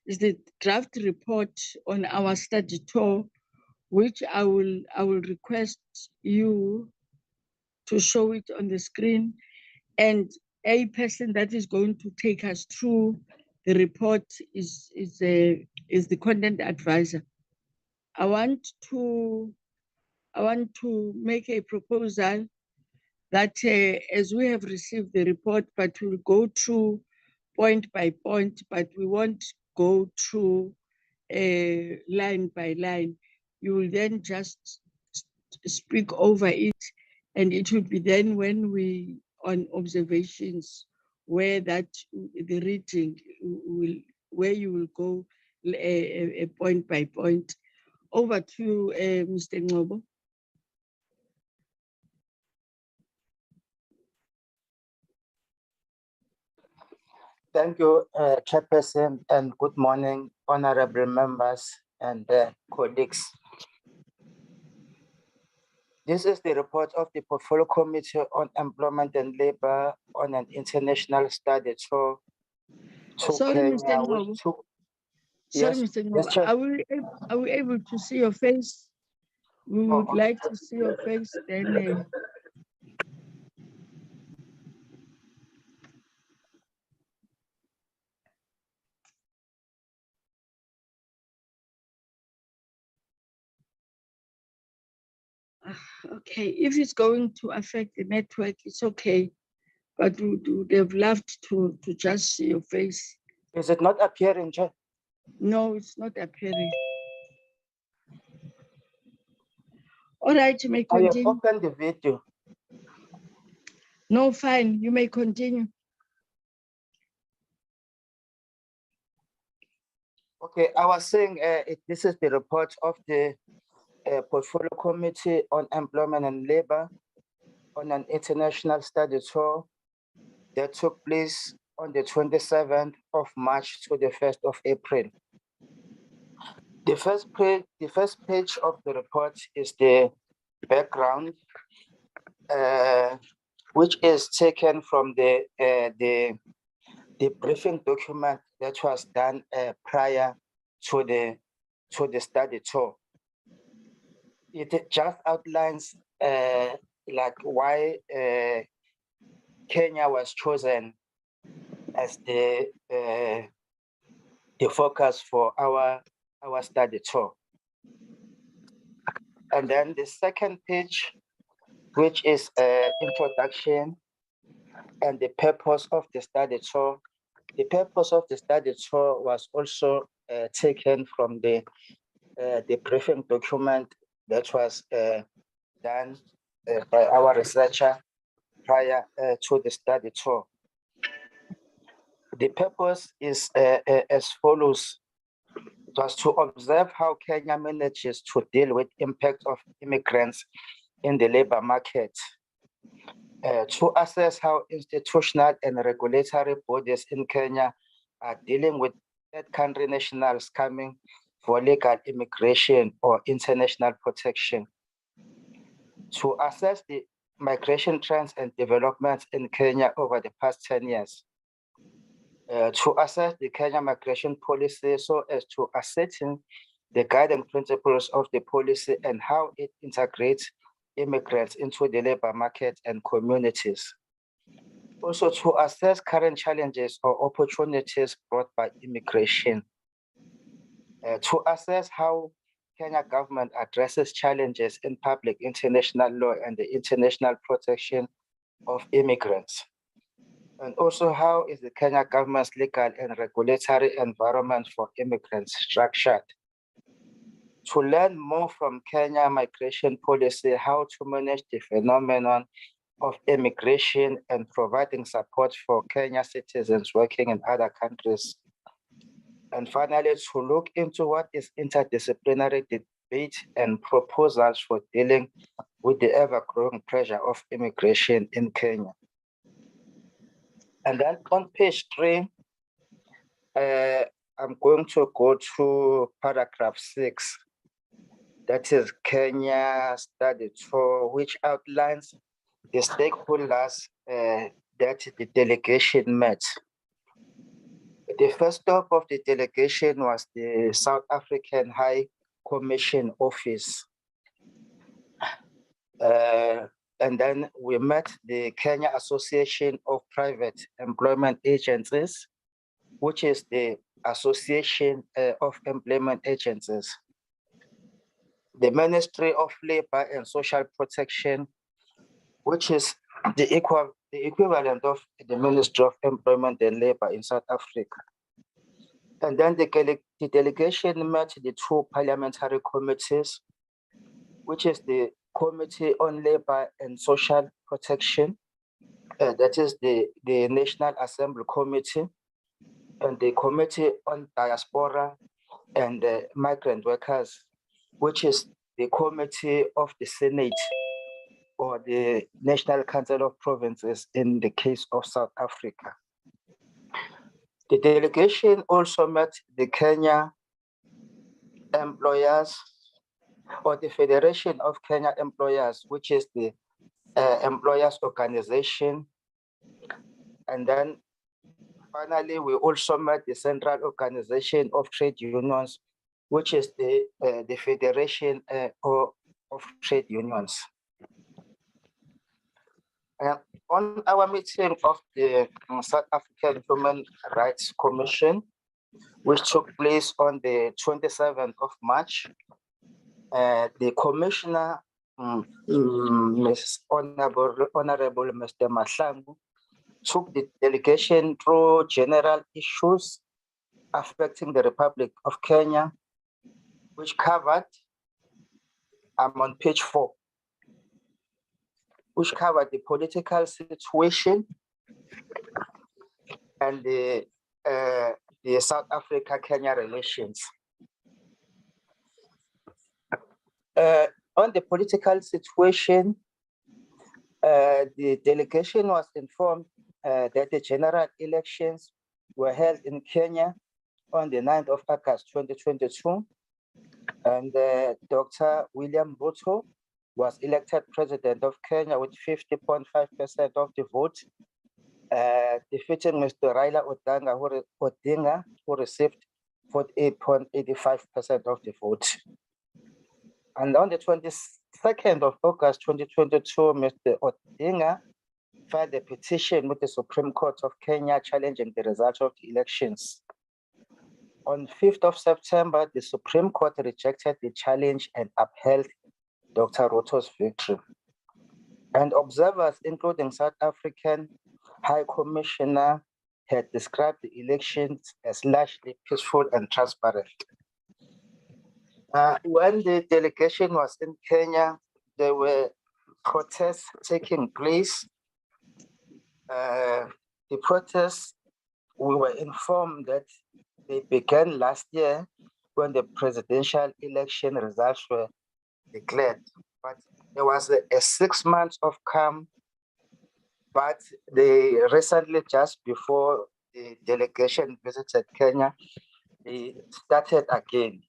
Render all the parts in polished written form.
is the draft report on our study tour, which I will request you to show it on the screen, and a person that is going to take us through the report is the content advisor. I want to make a proposal that as we have received the report, but we'll go through point by point, but we won't go through line by line. You will then just speak over it, and it will be then when we on observations where that the reading will, where you will go a point by point. Over to you, Mr. Ngobo. Thank you, Chairperson, and good morning, honorable members and colleagues. This is the report of the Portfolio Committee on Employment and Labor on an international study tour to Sorry, Kenya. Mr. Ngobo. Sorry, Mr. Ngobo. Are we able to see your face? We would like to see your face. Then. Okay, if it's going to affect the network, it's okay. But they've loved to just see your face. Is it not appearing, Chair? No, it's not appearing. All right, you may continue. I have opened the video. No, fine, you may continue. Okay, I was saying this is the report of the Portfolio Committee on Employment and Labor on an international study tour that took place on the 27th of March to the 1st of April. The first page of the report is the background, which is taken from the briefing document that was done prior to the study tour. It just outlines like why Kenya was chosen as the focus for our study tour. And then the second page, which is introduction and the purpose of the study tour. The purpose of the study tour was also taken from the briefing document that was done by our researcher prior to the study tour. The purpose is as follows. It was to observe how Kenya manages to deal with impact of immigrants in the labor market, to assess how institutional and regulatory bodies in Kenya are dealing with third country nationals coming for legal immigration or international protection, to assess the migration trends and developments in Kenya over the past 10 years, to assess the Kenya migration policy so as to ascertain the guiding principles of the policy and how it integrates immigrants into the labor market and communities. Also to assess current challenges or opportunities brought by immigration. To assess how Kenya government addresses challenges in public international law and the international protection of immigrants. And also, how is the Kenya government's legal and regulatory environment for immigrants structured? To learn more from Kenya migration policy, how to manage the phenomenon of immigration and providing support for Kenya citizens working in other countries. And finally, to look into what is interdisciplinary debate and proposals for dealing with the ever-growing pressure of immigration in Kenya. And then on page 3, I'm going to go to paragraph 6. That is Kenya study tour, which outlines the stakeholders that the delegation met. The first stop of the delegation was the South African High Commission office. And then we met the Kenya Association of Private Employment Agencies, which is the Association of Employment Agencies. The Ministry of Labor and Social Protection, which is the equivalent of the Ministry of Employment and Labor in South Africa. And then the delegation met the two parliamentary committees, which is the Committee on Labor and Social Protection, that is the National Assembly Committee, and the Committee on Diaspora and Migrant Workers, which is the Committee of the Senate or the National Council of Provinces in the case of South Africa. The delegation also met the Kenya Employers or the Federation of Kenya Employers, which is the employers organization. And then finally, we also met the Central Organization of Trade Unions, which is the Federation of Trade Unions. On our meeting of the South African Human Rights Commission, which took place on the 27th of March, the commissioner, Honorable Mr. Mahlangu, took the delegation through general issues affecting the Republic of Kenya, which covered, I'm on page 4, which covered the political situation and the South Africa-Kenya relations. On the political situation, the delegation was informed that the general elections were held in Kenya on the 9th of August 2022, and Dr. William Ruto was elected president of Kenya with 50.5% of the vote, defeating Mr. Raila Odinga, who received 48.85% of the vote. And on the 22nd of August 2022, Mr. Odinga filed a petition with the Supreme Court of Kenya challenging the results of the elections. On 5th of September, the Supreme Court rejected the challenge and upheld Dr. Ruto's victory. And observers, including South African High Commissioner, had described the elections as largely peaceful and transparent. When the delegation was in Kenya, there were protests taking place. The protests, we were informed that they began last year when the presidential election results were declared. But there was a 6 months of calm, but they recently, just before the delegation visited Kenya, they started again.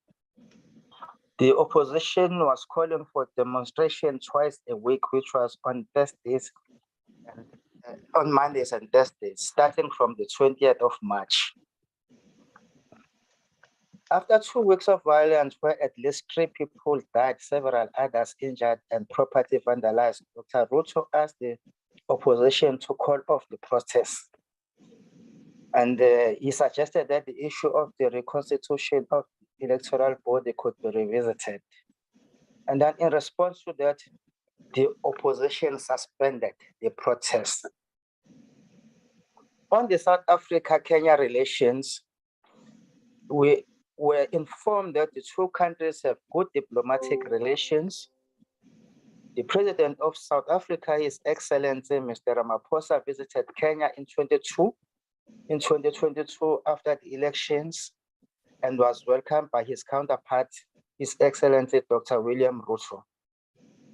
The opposition was calling for demonstration twice a week, which was on Thursdays, on Mondays and Thursdays, starting from the 20th of March. After 2 weeks of violence, where at least 3 people died, several others injured, and property vandalized, Dr. Ruto asked the opposition to call off the protests. And he suggested that the issue of the reconstitution of the electoral body could be revisited. And then in response to that, the opposition suspended the protests. On the South Africa-Kenya relations, we were informed that the two countries have good diplomatic relations. The president of South Africa, His Excellency Mr. Ramaphosa, visited Kenya in 2022 after the elections and was welcomed by his counterpart, His Excellency Dr. William Ruto.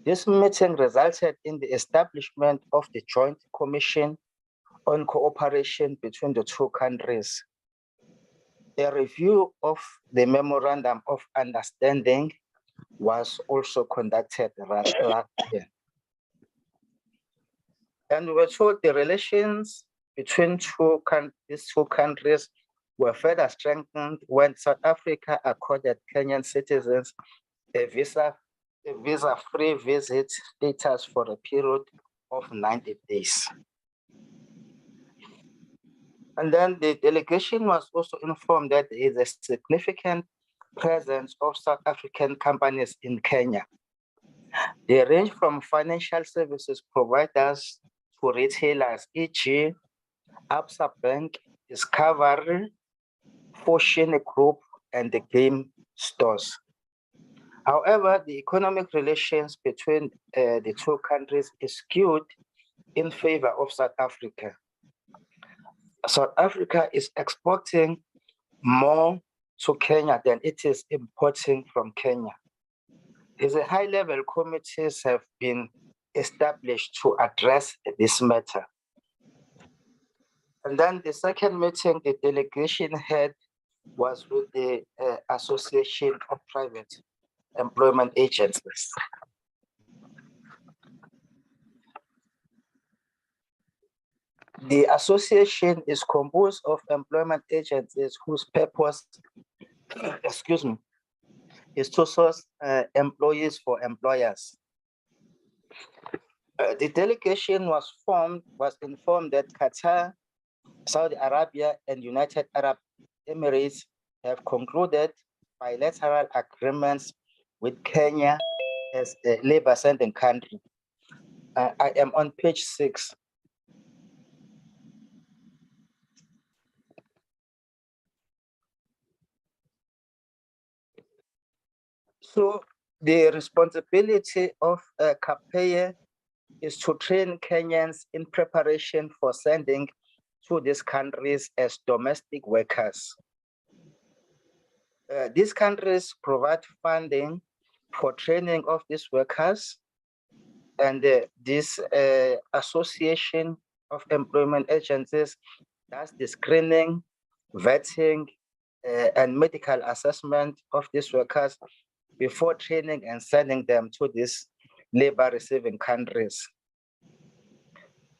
This meeting resulted in the establishment of the Joint Commission on Cooperation between the two countries. A review of the Memorandum of Understanding was also conducted last year. And we were told the relations between these two countries were further strengthened when South Africa accorded Kenyan citizens a visa-free visit status for a period of 90 days. And then the delegation was also informed that there is a significant presence of South African companies in Kenya. They range from financial services providers to retailers, e.g., Absa Bank, Discovery, Fortune Group, and the game stores. However, the economic relations between the two countries is skewed in favor of South Africa. South Africa is exporting more to Kenya than it is importing from Kenya. There's a high-level committees have been established to address this matter. And then the second meeting the delegation had was with the Association of Private Employment Agencies. The association is composed of employment agencies whose purpose, is to source employees for employers. The delegation was informed that Qatar, Saudi Arabia, and United Arab Emirates have concluded bilateral agreements with Kenya as a labor sending country. I am on page 6. So the responsibility of CAPEA is to train Kenyans in preparation for sending to these countries as domestic workers. These countries provide funding for training of these workers, and this Association of Employment Agencies does the screening, vetting, and medical assessment of these workers before training and sending them to these labor receiving countries.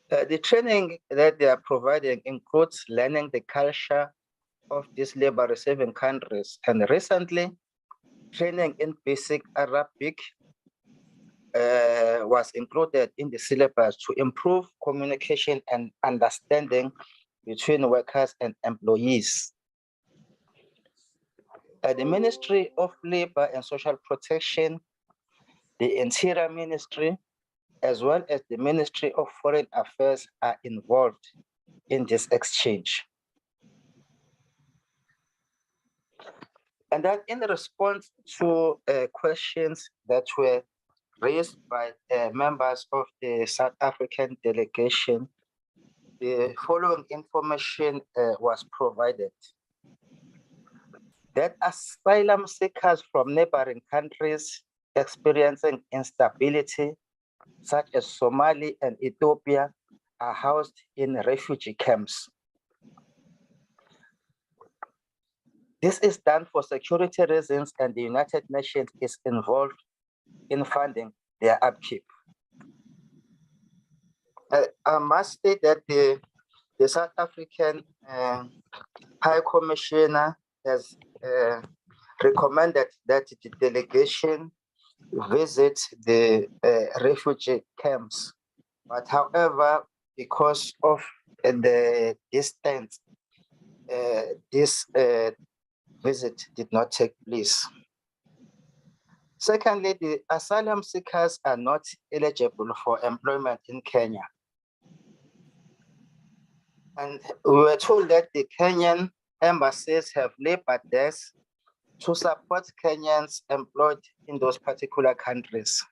The training that they are providing includes learning the culture of these labor receiving countries. And recently, training in basic Arabic was included in the syllabus to improve communication and understanding between workers and employees. The Ministry of Labor and Social Protection, the Interior Ministry, as well as the Ministry of Foreign Affairs are involved in this exchange. And then in response to questions that were raised by members of the South African delegation, the following information was provided. That asylum seekers from neighboring countries experiencing instability, such as Somalia and Ethiopia, are housed in refugee camps. This is done for security reasons, and the United Nations is involved in funding their upkeep. I must state that the South African High Commissioner has recommended that the delegation visit the refugee camps. But however, because of the distance, this visit did not take place. Secondly, the asylum seekers are not eligible for employment in Kenya. And we were told that the Kenyan embassies have labor desks to support Kenyans employed in those particular countries.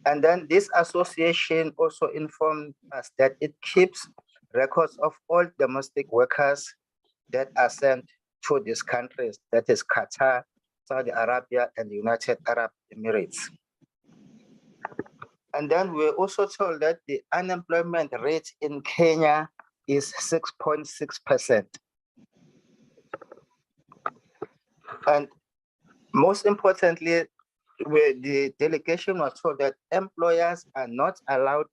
And then this association also informed us that it keeps records of all domestic workers that are sent to these countries, that is Qatar, Saudi Arabia, and the United Arab Emirates. And then we're also told that the unemployment rate in Kenya is 6.6%. And most importantly, the delegation was told that employers are not allowed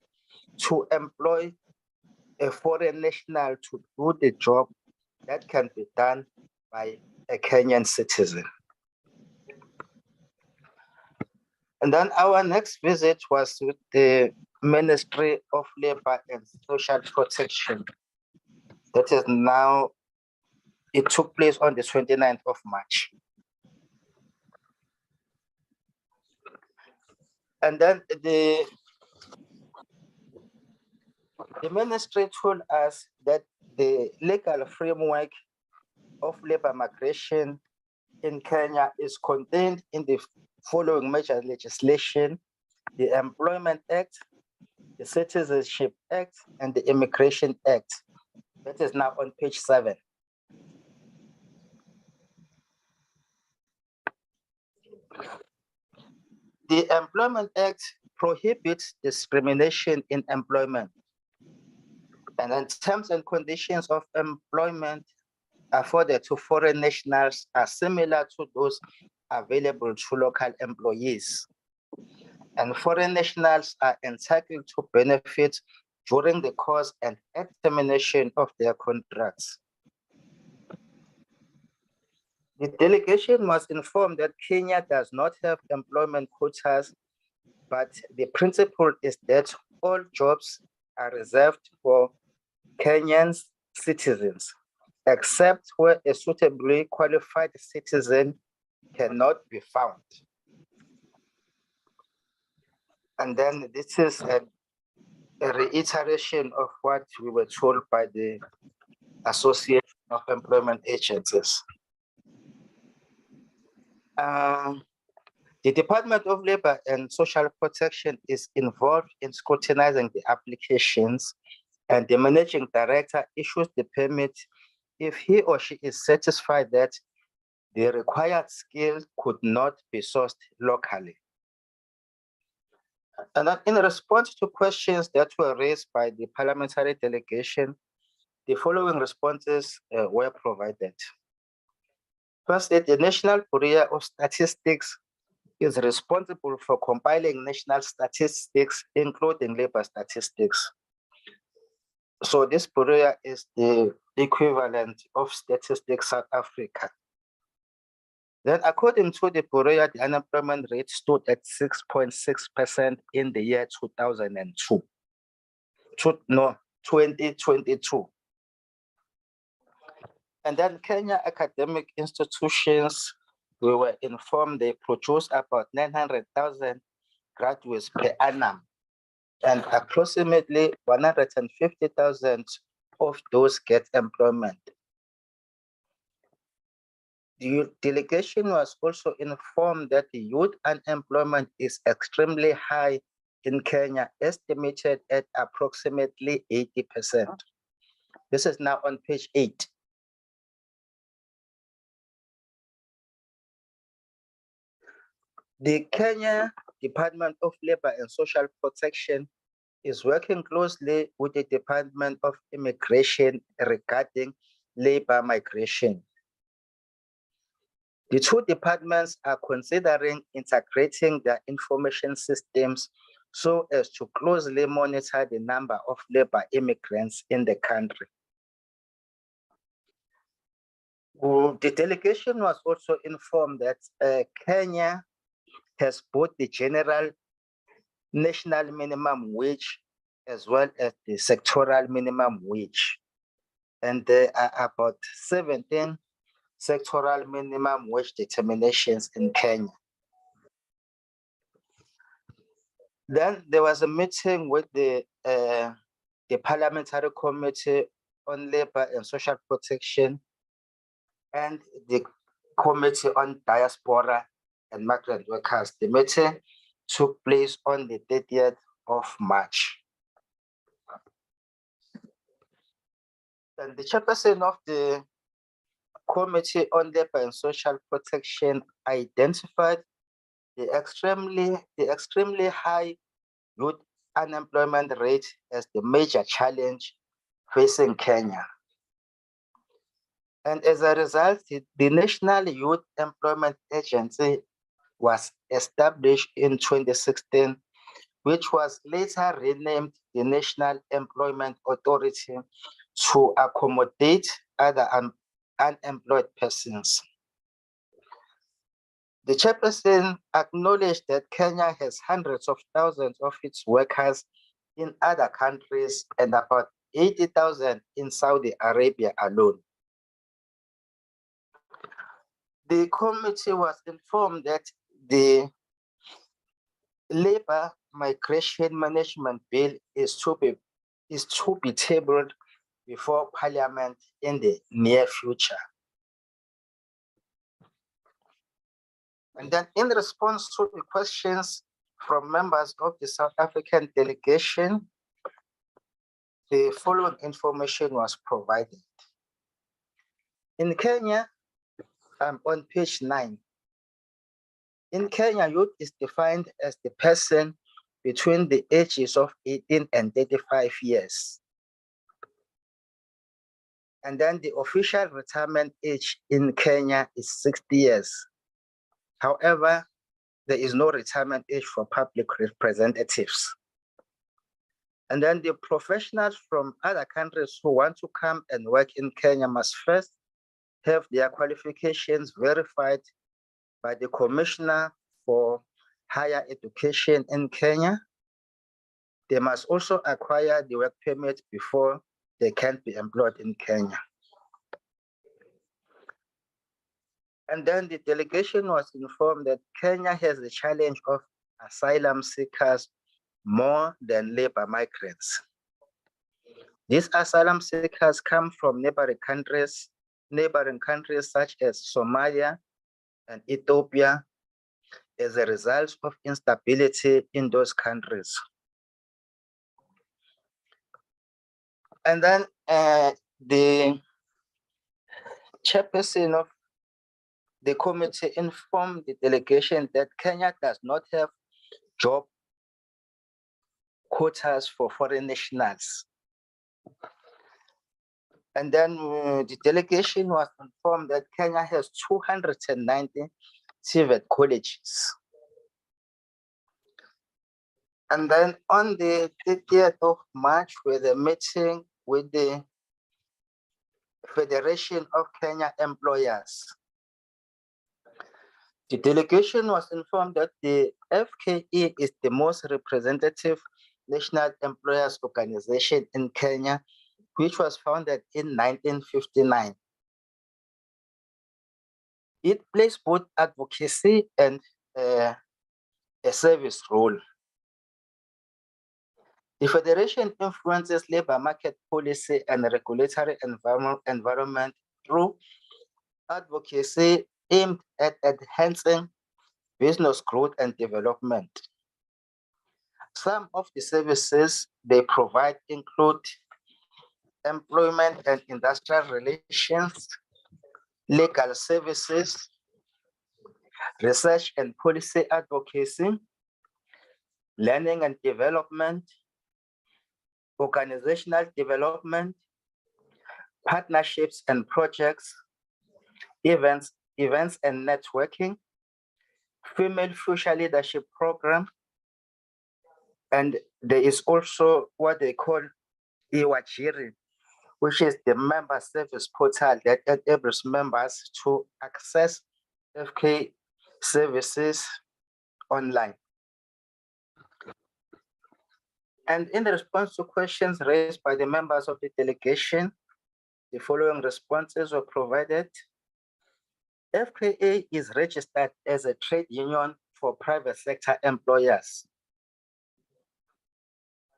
to employ a foreign national to do the job that can be done by a Kenyan citizen. And then our next visit was with the Ministry of Labor and Social Protection. That is now, it took place on the 29th of March. And then the ministry told us that the legal framework of labor migration in Kenya is contained in the following major legislation: the Employment Act, the Citizenship Act, and the Immigration Act. That is now on page 7. The Employment Act prohibits discrimination in employment, and then terms and conditions of employment afforded to foreign nationals are similar to those available to local employees. And foreign nationals are entitled to benefits during the course and at termination of their contracts. The delegation was informed that Kenya does not have employment quotas, but the principle is that all jobs are reserved for Kenyan citizens, except where a suitably qualified citizen cannot be found. And then this is a reiteration of what we were told by the Association of Employment Agencies. The Department of Labor and Social Protection is involved in scrutinizing the applications, and the managing director issues the permit if he or she is satisfied that the required skill could not be sourced locally. And in response to questions that were raised by the parliamentary delegation, the following responses were provided. Firstly, the National Bureau of Statistics is responsible for compiling national statistics, including labor statistics. So this bureau is the equivalent of Statistics South Africa. Then according to the bureau, the unemployment rate stood at 6.6% in the year 2022. And then Kenya academic institutions, we were informed they produce about 900,000 graduates per annum, and approximately 150,000 of those get employment. The delegation was also informed that the youth unemployment is extremely high in Kenya, estimated at approximately 80%. This is now on page 8. The Kenya Department of Labor and Social Protection is working closely with the Department of Immigration regarding labor migration. The two departments are considering integrating their information systems so as to closely monitor the number of labor immigrants in the country. The delegation was also informed that Kenya has both the general national minimum wage as well as the sectoral minimum wage. And there are about 17 sectoral minimum wage determinations in Kenya. Then there was a meeting with the Parliamentary Committee on Labor and Social Protection and the Committee on Diaspora and Migrant Workers. The meeting took place on the 30th of March. And the chairperson of the Committee on Labor and Social Protection identified the extremely high youth unemployment rate as the major challenge facing Kenya. And as a result, the National Youth Employment Agency was established in 2016, which was later renamed the National Employment Authority to accommodate other unemployed persons. The chairperson acknowledged that Kenya has hundreds of thousands of its workers in other countries and about 80,000 in Saudi Arabia alone. The committee was informed that the Labor Migration Management Bill is to be tabled before Parliament in the near future. And then in response to the questions from members of the South African delegation, the following information was provided. In Kenya, on page 9, in Kenya, youth is defined as the person between the ages of 18 and 35 years. And then the official retirement age in Kenya is 60 years. However, there is no retirement age for public representatives. And then the professionals from other countries who want to come and work in Kenya must first have their qualifications verified by the Commissioner for Higher Education in Kenya. They must also acquire the work permit before they can be employed in Kenya. And then the delegation was informed that Kenya has the challenge of asylum seekers more than labor migrants. These asylum seekers come from neighboring countries such as Somalia and Ethiopia as a result of instability in those countries. And then the chairperson of the committee informed the delegation that Kenya does not have job quotas for foreign nationals. And then the delegation was informed that Kenya has 290 TVET colleges. And then on the 30th of March, with a meeting with the Federation of Kenya Employers, the delegation was informed that the FKE is the most representative national employers organization in Kenya, which was founded in 1959. It plays both advocacy and a service role. The Federation influences labor market policy and regulatory environment through advocacy aimed at enhancing business growth and development. Some of the services they provide include employment and industrial relations, legal services, research and policy advocacy, learning and development, organizational development, partnerships and projects, events and networking, female future leadership program, and there is also what they call Iwajiri, which is the member service portal that enables members to access FK services online. And in response to questions raised by the members of the delegation, the following responses were provided. FKA is registered as a trade union for private sector employers.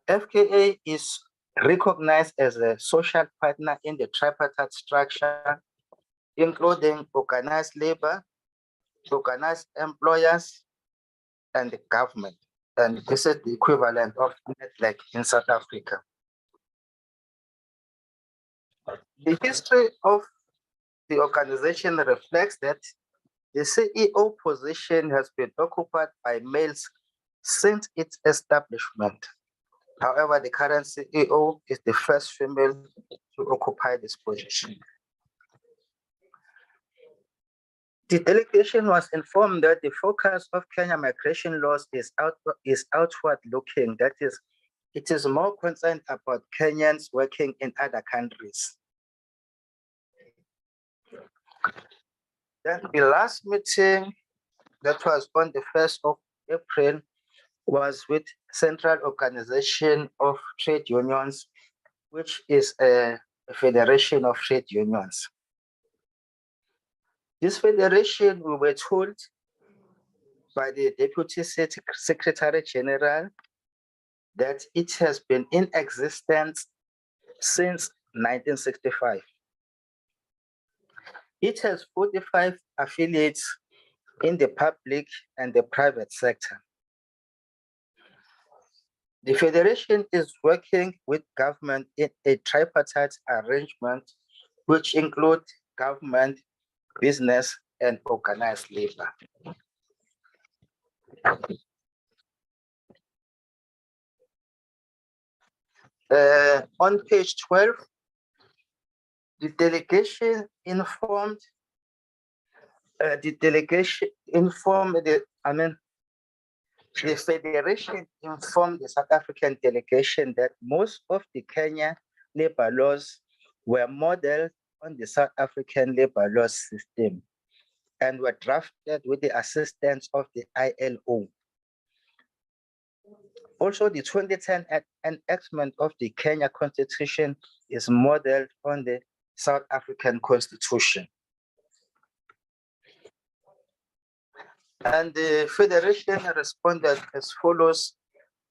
FKA is recognized as a social partner in the tripartite structure, including organized labor, organized employers, and the government. And this is the equivalent of NETLEC in South Africa. The history of the organization reflects that the CEO position has been occupied by males since its establishment. However, the current CEO is the first female to occupy this position. The delegation was informed that the focus of Kenya migration laws is outward looking, that is, it is more concerned about Kenyans working in other countries. Then the last meeting, that was on the 1st of April, was with Central Organization of Trade Unions, which is a federation of trade unions. This federation, we were told by the Deputy Secretary General that it has been in existence since 1965. It has 45 affiliates in the public and the private sector. The federation is working with government in a tripartite arrangement, which include government, business, and organized labor. On page 12, the delegation informed the federation informed the South African delegation that most of the Kenya labor laws were modeled on the South African labor law system and were drafted with the assistance of the ILO. Also, the 2010 enactment of the Kenya Constitution is modeled on the South African Constitution. And the Federation responded as follows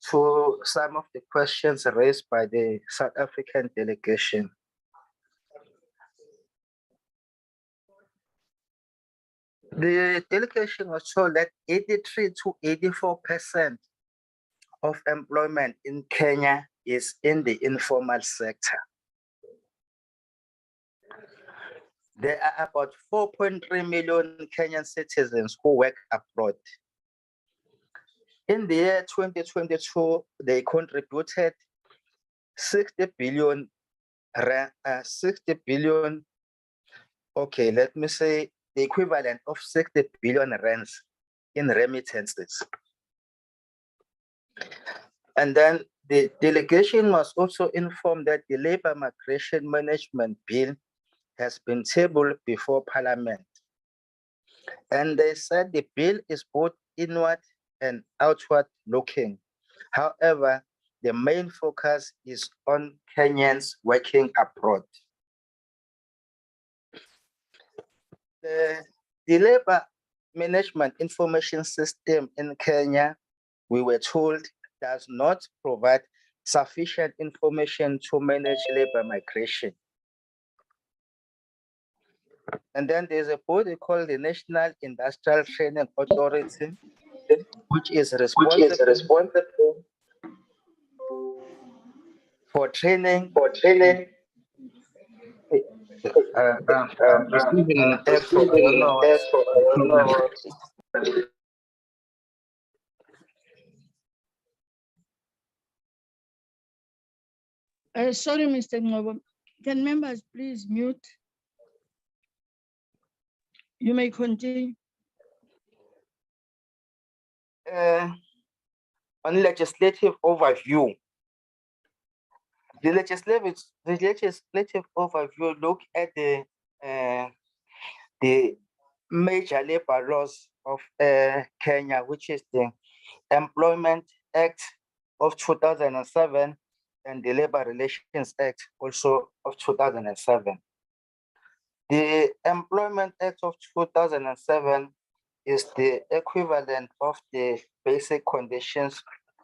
to some of the questions raised by the South African delegation. The delegation was told that 83 to 84% of employment in Kenya is in the informal sector. There are about 4.3 million Kenyan citizens who work abroad. In the year 2022, they contributed 60 billion, okay, let me say the equivalent of 60 billion rands in remittances. And then the delegation was also informed that the Labor Migration Management Bill has been tabled before Parliament. And they said the bill is both inward and outward looking. However, the main focus is on Kenyans working abroad. The Labor Management Information System in Kenya, we were told, does not provide sufficient information to manage labor migration. And then there's a body called the National Industrial Training Authority, which is responsible for training. I'm receiving an echo. I don't know what's the problem. Sorry, Mr. Ngobo. Can members please mute? You may continue. On legislative overview, the legislative overview look at the major labor laws of Kenya, which is the Employment Act of 2007 and the Labor Relations Act also of 2007. The Employment Act of 2007 is the equivalent of the Basic Conditions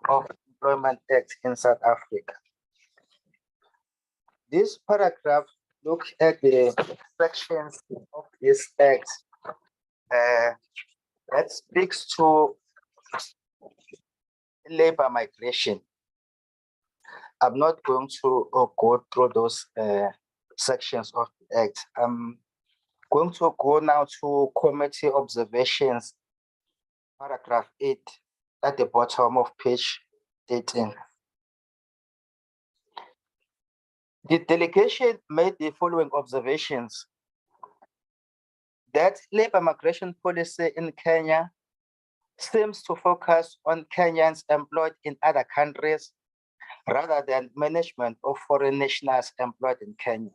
of Employment Act in South Africa. This paragraph looks at the sections of this act that speaks to labor migration. I'm not going to go through those sections of the act. I'm going to go now to committee observations, paragraph 8 at the bottom of page 18. The delegation made the following observations: that labor migration policy in Kenya seems to focus on Kenyans employed in other countries rather than management of foreign nationals employed in Kenya.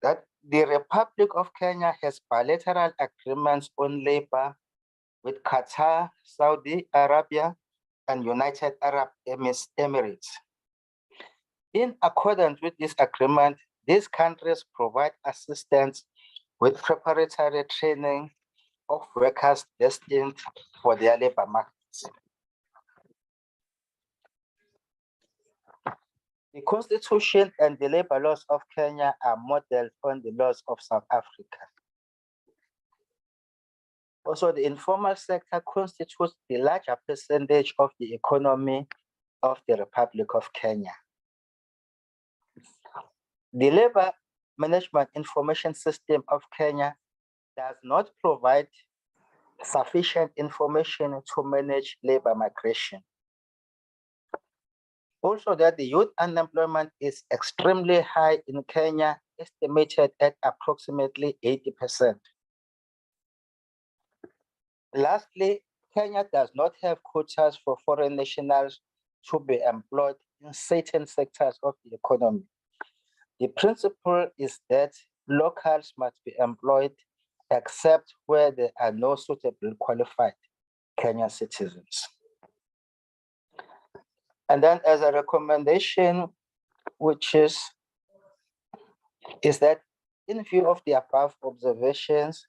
That the Republic of Kenya has bilateral agreements on labor with Qatar, Saudi Arabia, and United Arab Emirates. In accordance with this agreement, these countries provide assistance with preparatory training of workers destined for their labor markets. The Constitution and the labor laws of Kenya are modeled on the laws of South Africa. Also, the informal sector constitutes the larger percentage of the economy of the Republic of Kenya. The Labor Management Information System of Kenya does not provide sufficient information to manage labor migration. Also, that the youth unemployment is extremely high in Kenya, estimated at approximately 80%. Lastly, Kenya does not have quotas for foreign nationals to be employed in certain sectors of the economy. The principle is that locals must be employed except where there are no suitably qualified Kenyan citizens. And then as a recommendation, which is that in view of the above observations,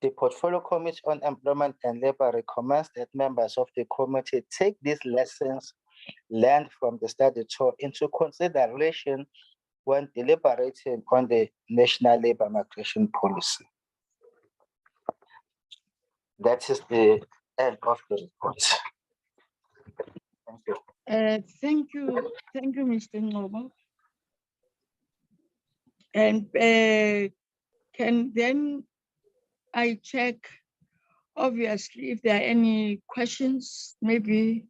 the Portfolio Committee on Employment and Labor recommends that members of the committee take these lessons learned from the study tour into consideration when deliberating on the National Labor Migration Policy. That is the end of the report. Thank you. Thank you, Mr. Ngobo. And can then I check, obviously, if there are any questions, maybe.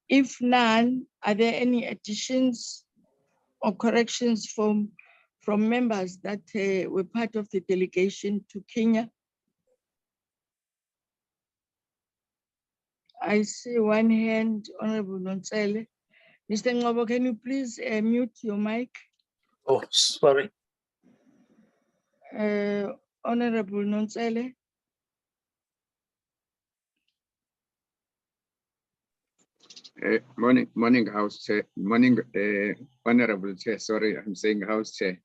If none, are there any additions or corrections from members that were part of the delegation to Kenya? I see one hand, Honorable Nonsele. Mr. Ngobo, can you please mute your mic? Oh, sorry. Honorable Nonsele. Morning, House Chair. Morning, Honorable Chair. Sorry, I'm saying House Chair.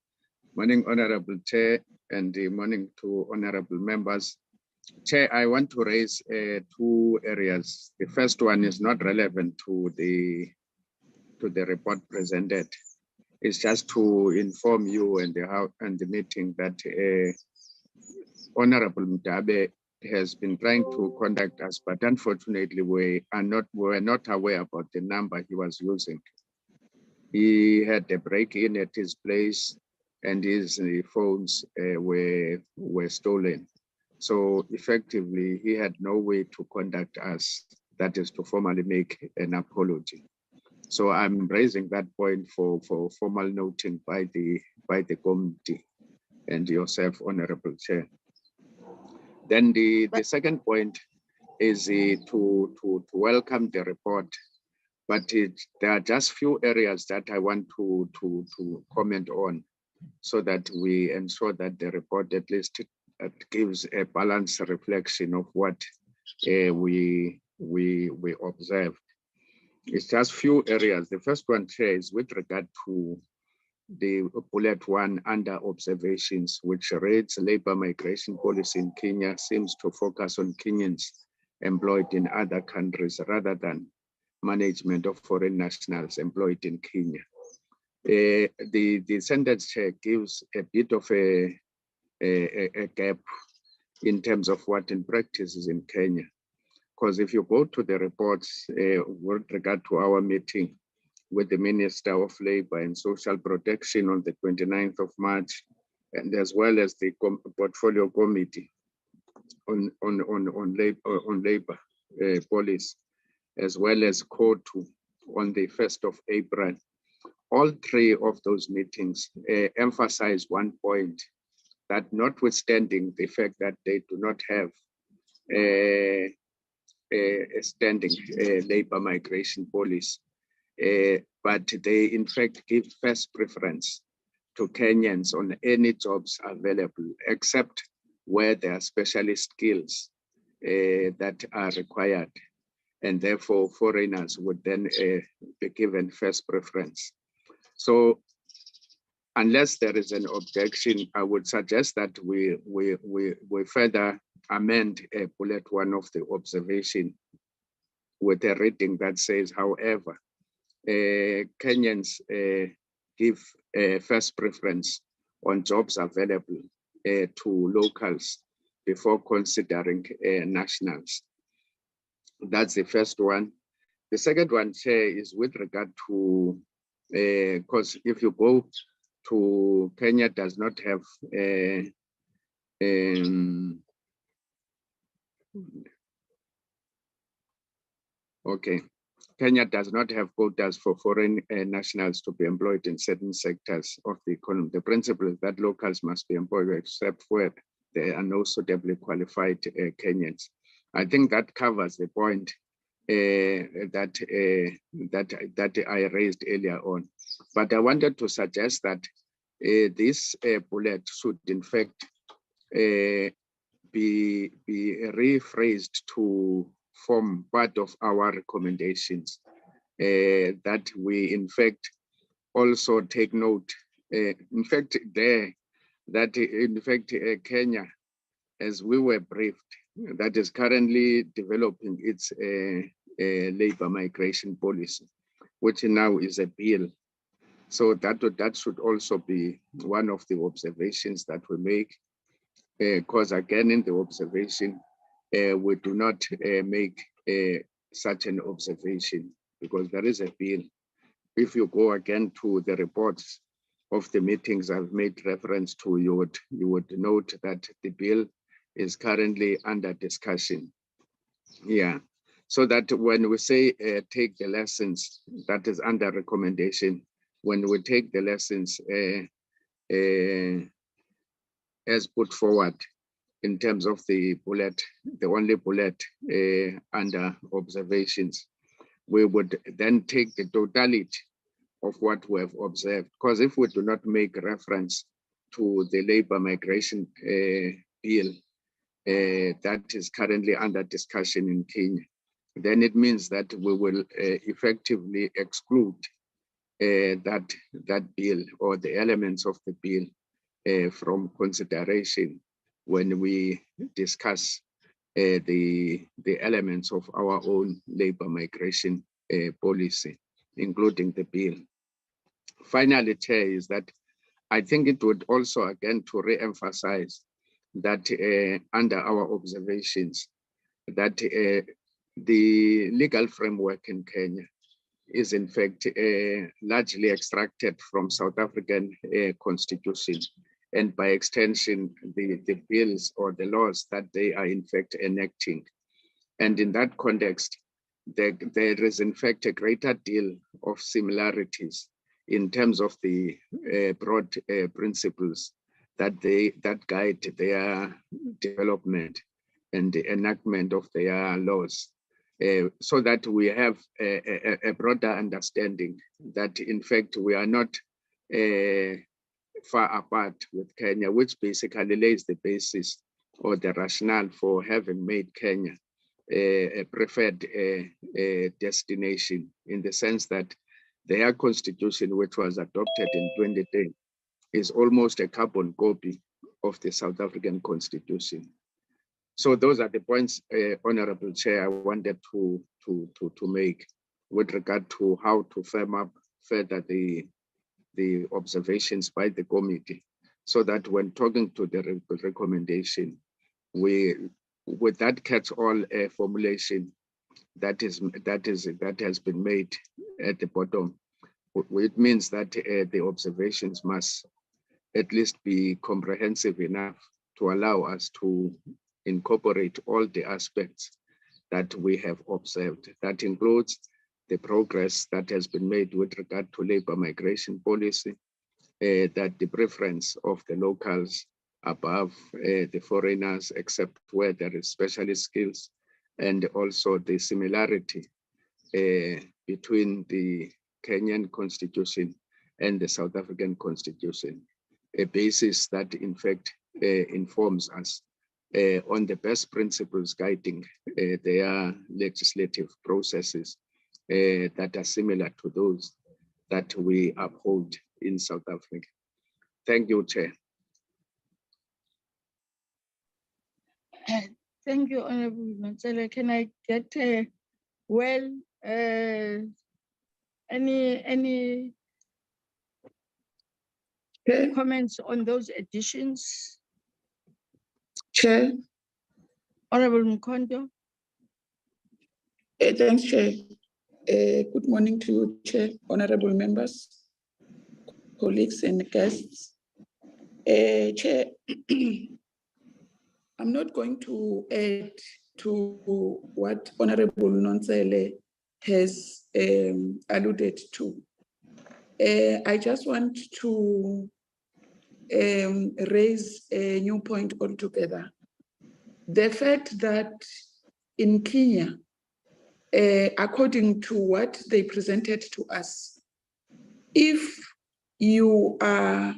Morning, Honorable Chair, and morning to honorable members. Chair, I want to raise two areas. The first one is not relevant to the report presented. It's just to inform you and the meeting that Honorable Mdabe has been trying to contact us, but unfortunately we were not aware about the number he was using. He had a break-in at his place, and his phones were stolen. So effectively, he had no way to contact us, that is to formally make an apology. So I'm raising that point for formal noting by the committee and yourself, Honorable Chair. Then the second point is to welcome the report, but there are just few areas that I want to comment on, so that we ensure that the report at least gives a balanced reflection of what we observed. It's just few areas. The first one, Chair, is with regard to the bullet one under observations, which reads labor migration policy in Kenya seems to focus on Kenyans employed in other countries rather than management of foreign nationals employed in Kenya. The sentence, Chair, gives a bit of a gap in terms of what in practice is in Kenya. Because if you go to the reports with regard to our meeting with the Minister of Labor and Social Protection on the 29th of March, and as well as the Portfolio Committee on labor policy, as well as COTU on the 1st of April. All three of those meetings emphasize one point, that notwithstanding the fact that they do not have standing labor migration policy, but they in fact give first preference to Kenyans on any jobs available, except where there are specialist skills that are required. And therefore foreigners would then be given first preference. So unless there is an objection, I would suggest that we further amend bullet 1 of the observation with a reading that says, however, Kenyans give first preference on jobs available to locals before considering nationals. That's the first one. The second one, Chair, is with regard to, because if you go to Kenya does not have okay. Kenya does not have quotas for foreign nationals to be employed in certain sectors of the economy. The principle is that locals must be employed except where there are no suitably qualified Kenyans. I think that covers the point that I raised earlier on. But I wanted to suggest that this bullet should in fact be rephrased to form part of our recommendations, that we in fact also take note, in fact Kenya, as we were briefed, that is currently developing its labor migration policy, which now is a bill. So that should also be one of the observations that we make, because again, in the observation, we do not make such an observation because there is a bill. If you go again to the reports of the meetings I've made reference to, you would note that the bill is currently under discussion. Yeah, so that when we say take the lessons, that is under recommendation. When we take the lessons as put forward in terms of the bullet, the only bullet under observations, we would then take the totality of what we have observed. Because if we do not make reference to the labor migration bill that is currently under discussion in Kenya, then it means that we will effectively exclude that bill or the elements of the bill from consideration when we discuss the elements of our own labor migration policy, including the bill. Finally, Chair, is that I think it would also, again, to re-emphasize that under our observations, that the legal framework in Kenya is in fact largely extracted from South African constitution, and by extension, the bills or the laws that they are in fact enacting. And in that context, there is in fact a greater deal of similarities in terms of the broad principles that guide their development and the enactment of their laws, so that we have a broader understanding that in fact we are not far apart with Kenya, which basically lays the basis or the rationale for having made Kenya a preferred destination, in the sense that their constitution, which was adopted in 2010, is almost a carbon copy of the South African constitution. So those are the points, Honorable Chair, I wanted to make with regard to how to firm up further the observations by the committee, so that when talking to the recommendation, with that catch-all formulation that has been made at the bottom, it means that the observations must at least be comprehensive enough to allow us to incorporate all the aspects that we have observed. That includes the progress that has been made with regard to labor migration policy, that the preference of the locals above the foreigners, except where there is specialist skills, and also the similarity between the Kenyan constitution and the South African constitution, a basis that in fact informs us on the best principles guiding their legislative processes that are similar to those that we uphold in South Africa. Thank you, Chair. Thank you, Honorable Matsele. Can I get any Chair, comments on those additions? Chair, Honorable Mkondo. thanks, Chair. Good morning to you, Chair, honorable members, colleagues and guests. Chair, I'm not going to add to what Honorable Nontsele has alluded to. I just want to raise a new point altogether. The fact that in Kenya, according to what they presented to us, if you are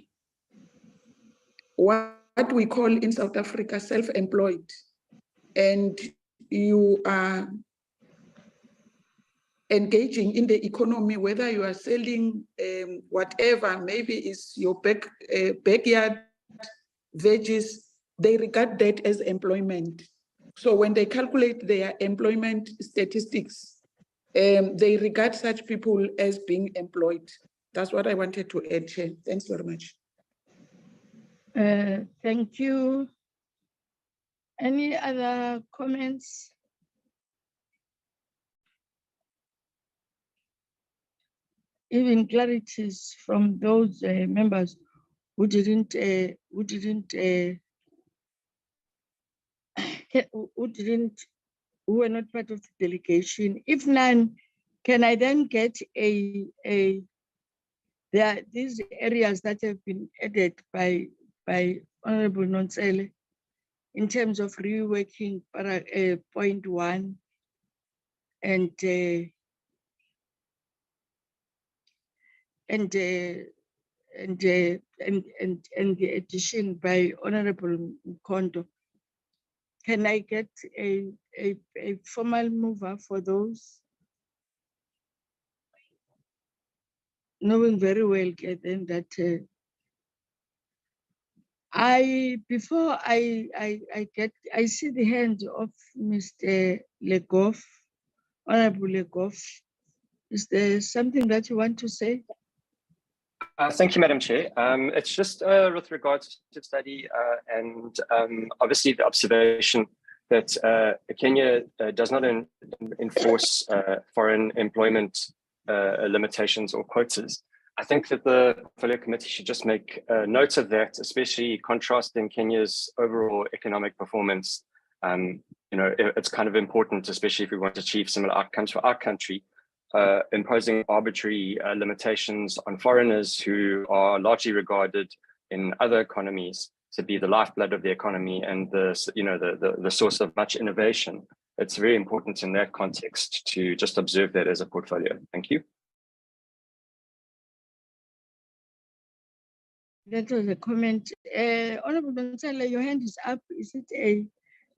what we call in South Africa self-employed, and you are engaging in the economy, whether you are selling whatever, maybe it's your backyard veggies, they regard that as employment. So when they calculate their employment statistics, they regard such people as being employed. That's what I wanted to add, Chair. Thanks very much. Thank you. Any other comments? Even clarities from those members who were not part of the delegation. If none, can I then get there are these areas that have been added by Honorable Nontsele in terms of reworking point 1 and the addition by Honorable Mkondo. Can I get a formal mover for those? Knowing very well then that before I see the hand of Mr. Legoff, Honorable Legoff. Is there something that you want to say? Thank you, Madam Chair. It's just with regards to the study and obviously the observation that Kenya does not enforce foreign employment limitations or quotas. I think that the portfolio committee should just make notes of that, especially contrasting Kenya's overall economic performance. It's kind of important, especially if we want to achieve similar outcomes for our country, imposing arbitrary limitations on foreigners who are largely regarded in other economies to be the lifeblood of the economy and the source of much innovation. It's very important in that context to just observe that as a portfolio. Thank you. That was a comment. Honorable Nontsele, your hand is up. Is it a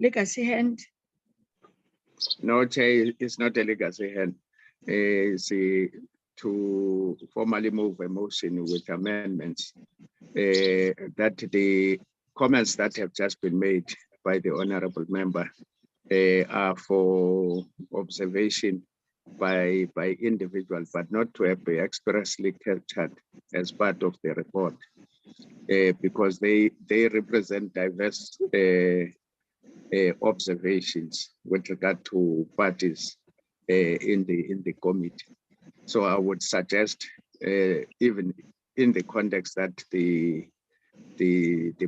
legacy hand? No, Chair, it's not a legacy hand. It's to formally move a motion with amendments that the comments that have just been made by the honorable member are for observation by individual, but not to have be expressly captured as part of the report, because they represent diverse observations with regard to parties in the committee. So I would suggest, even in the context that the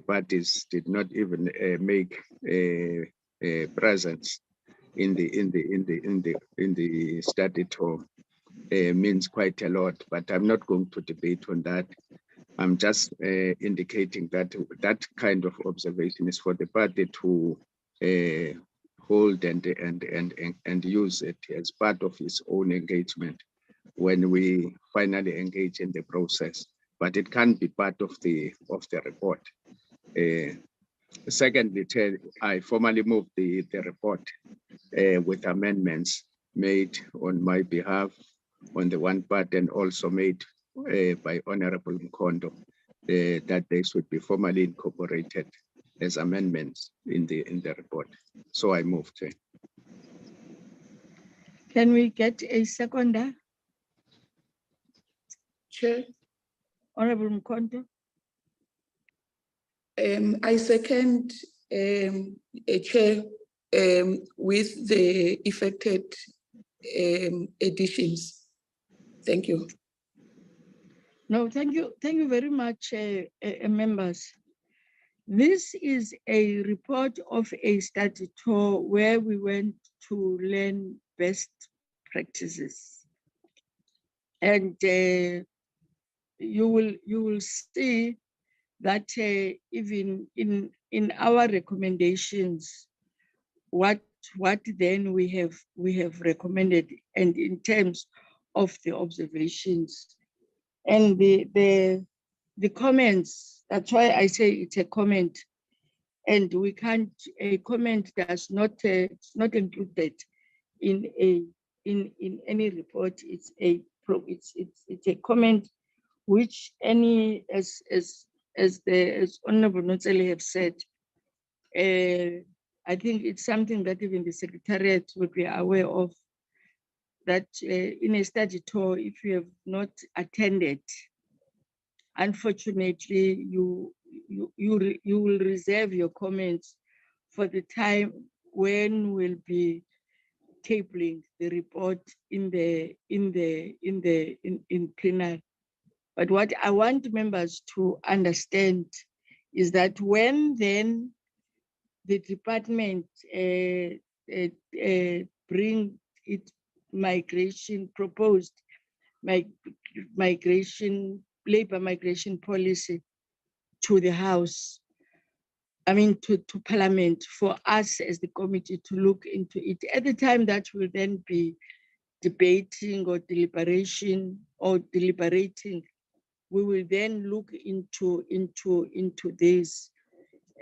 parties did not even make a presence in the study tour, means quite a lot. But I'm not going to debate on that. I'm just indicating that that kind of observation is for the party to hold and use it as part of its own engagement when we finally engage in the process. But it can't be part of the report. Secondly, Chair, I formally move the report with amendments made on my behalf on the one part and also made by Honorable Mkondo that they should be formally incorporated as amendments in the report. So I move, Chair. Can we get a seconder? Chair, Honorable Mkondo? I second Chair with the affected additions. Thank you. No, thank you very much, members. This is a report of a study tour where we went to learn best practices. And you will see that even in our recommendations, what then we have recommended, and in terms of the observations and the comments. That's why I say it's a comment, and we can't. A comment does not it's not included in any report. It's a comment which any as Honorable Notsele have said. I think it's something that even the Secretariat would be aware of, that in a study tour, if you have not attended, unfortunately, you will reserve your comments for the time when we'll be tabling the report in plenary. But what I want members to understand is that when then the department bring its proposed labor migration policy to the House, to Parliament, for us as the committee to look into it. At the time that we'll then be debating or deliberating, we will then look into this,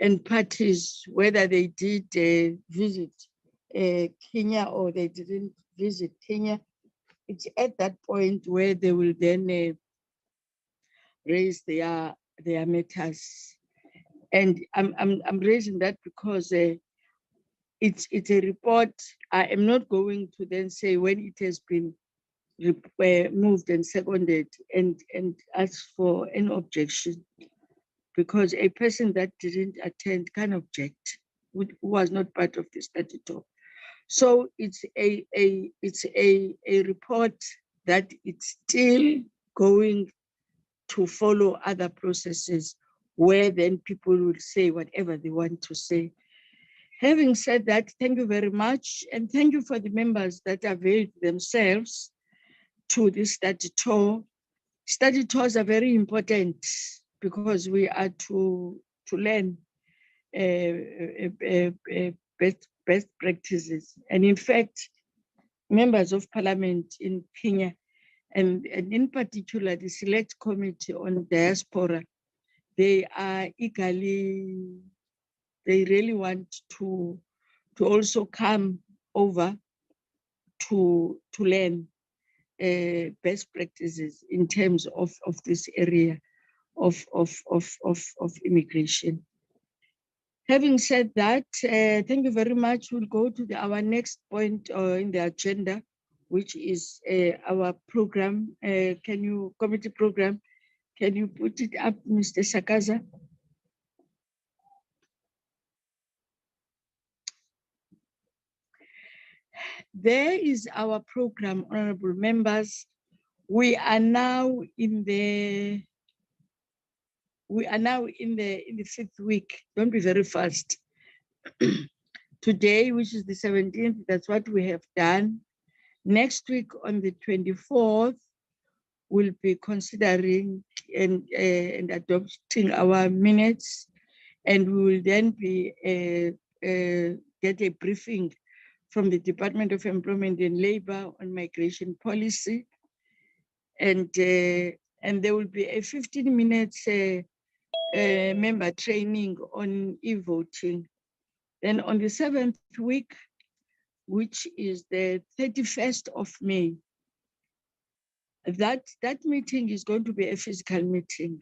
and parties, whether they did visit Kenya or they didn't visit Kenya, it's at that point where they will then raise their matters. And I'm raising that because it's a report. I am not going to then say when it has been moved and seconded and ask for an objection, because a person that didn't attend can object, who was not part of the study tour. So it's a report that it's still going to follow other processes where then people will say whatever they want to say. Having said that, thank you very much, and thank you for the members that availed themselves to this study tour. Study tours are very important because we are to learn best practices. And in fact, members of Parliament in Kenya, and in particular the Select Committee on Diaspora, they are eagerly, they really want to also come over to learn best practices in terms of this area of immigration. Having said that, thank you very much. We'll go to our next point in the agenda, which is our program. Committee program, can you put it up, Mr. Sakaza? There is our program, honorable members. We are now in the fifth week. Don't be very fast. Today, which is the 17th, that's what we have done. Next week on the 24th, we'll be considering and adopting our minutes, and we will then be get a briefing from the Department of Employment and Labor on migration policy, and there will be a 15 minutes member training on e-voting. Then on the 7th week, which is the 31st of May, that meeting is going to be a physical meeting.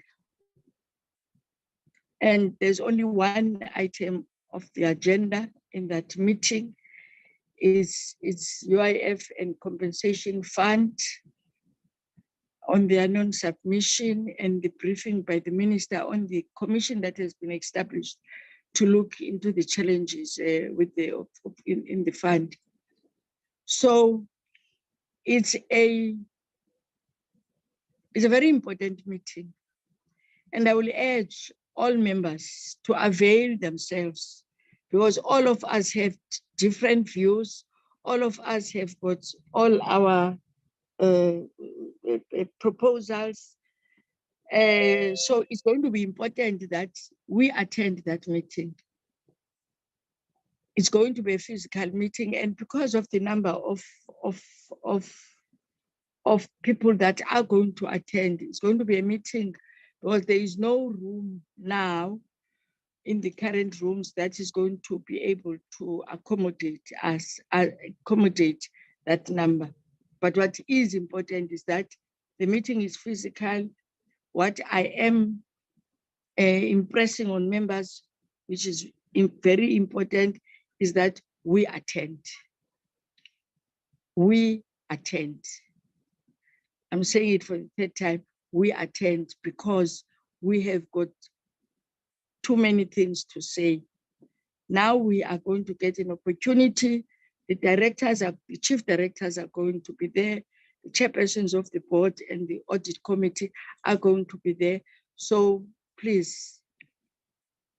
And there's only one item of the agenda in that meeting. It's UIF and Compensation Fund on their non-submission and the briefing by the minister on the commission that has been established to look into the challenges with in the fund. So it's a very important meeting, and I will urge all members to avail themselves, because all of us have different views. All of us have got all our proposals. So it's going to be important that we attend that meeting. It's going to be a physical meeting, and because of the number of people that are going to attend, it's going to be a meeting because there is no room now in the current rooms that is going to be able to accommodate that number. But what is important is that the meeting is physical. What I am impressing on members, which is very important, is that we attend. We attend. I'm saying it for the third time, we attend, because we have got too many things to say. Now we are going to get an opportunity. The chief directors are going to be there. The chairpersons of the board and the audit committee are going to be there. So please,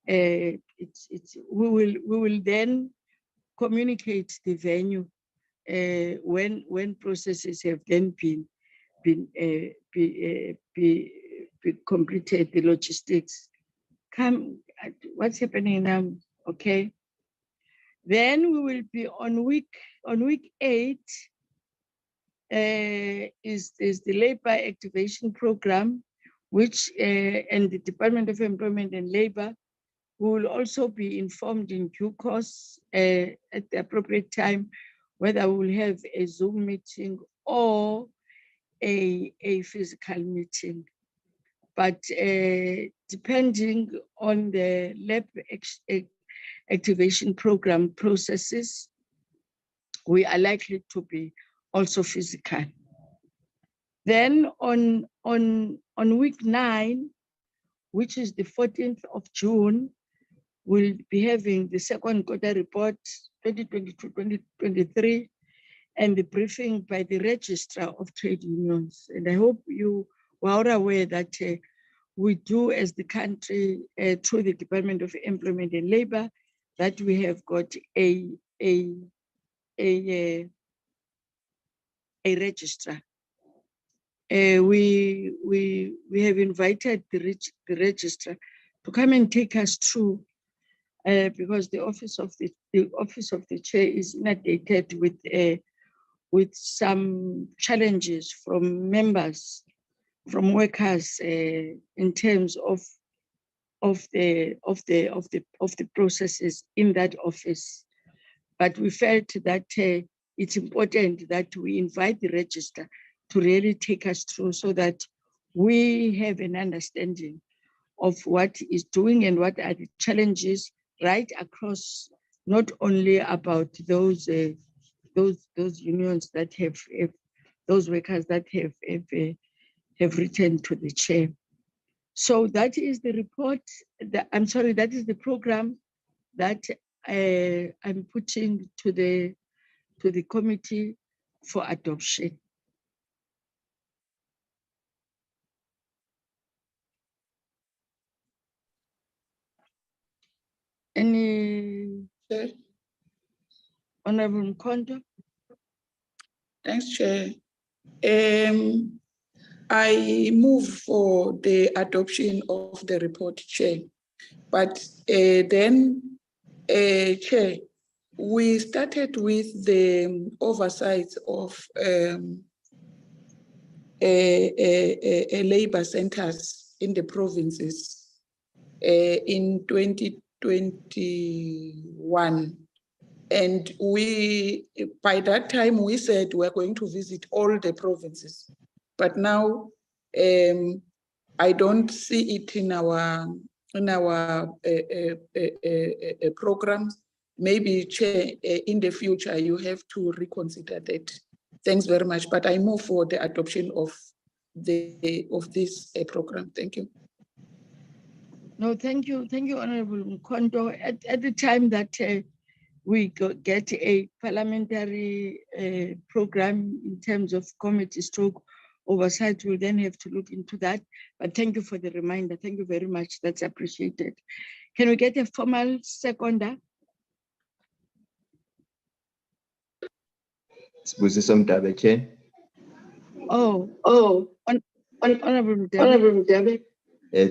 we will then communicate the venue when processes have then been completed, the logistics. What's happening now? Okay. Then we will be on week 8 is the labor activation program, which and the Department of Employment and Labor will also be informed in due course at the appropriate time whether we will have a Zoom meeting or a physical meeting. But depending on the lab activation program processes, we are likely to be also physical. Then on week 9, which is the 14th of June, we'll be having the second quarter report 2022-2023 and the briefing by the Registrar of Trade Unions. And I hope you were aware that we do, as the country, through the Department of Employment and Labor, that we have got a registrar. We have invited the registrar to come and take us through, because the office of the chair is inundated with some challenges from members, from workers, in terms of the processes in that office. But we felt that it's important that we invite the registrar to really take us through, so that we have an understanding of what is doing and what are the challenges right across, not only about those unions that have those workers that have written to the chair. So that is the report. That is the program that I'm putting to the committee for adoption. Any Honorable Mkondo? Thanks, Chair. I move for the adoption of the report, Chair. But then, Chair, we started with the oversight of labor centers in the provinces in 2021. And by that time, we said we're going to visit all the provinces. But now, I don't see it in our programs. Maybe, Chair, in the future, you have to reconsider that. Thanks very much. But I move for the adoption of this program. Thank you. No, thank you, Honorable Mkondo. At the time that we get a parliamentary program in terms of committee stroke oversight, we'll then have to look into that. But thank you for the reminder. Thank you very much. That's appreciated. Can we get a formal seconder? Sibusiso Mdabe, Chair. Honorable Mdabe.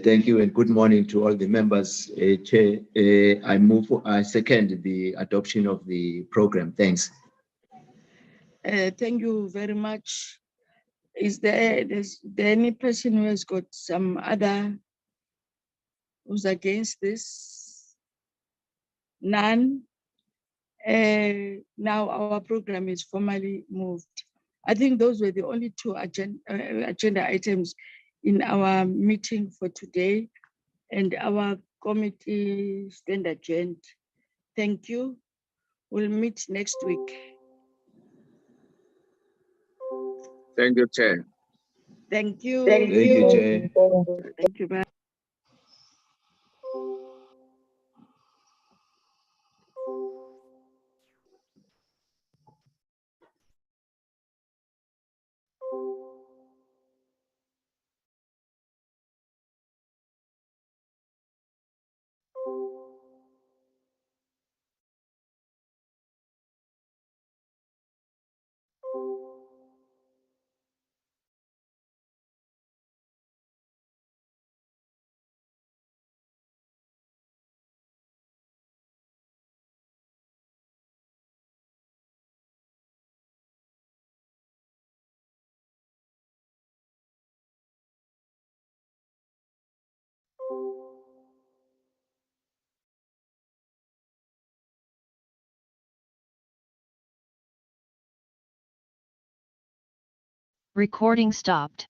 Thank you and good morning to all the members. Chair, I second the adoption of the program. Thanks. Thank you very much. Is there any person who has got some other, who's against this? None. Now our program is formally moved. I think those were the only two agenda items in our meeting for today and our committee stand agenda. Thank you. We'll meet next week. Thank you, Chair. Thank you. Thank you, Chair. Thank you. Bye. Recording stopped.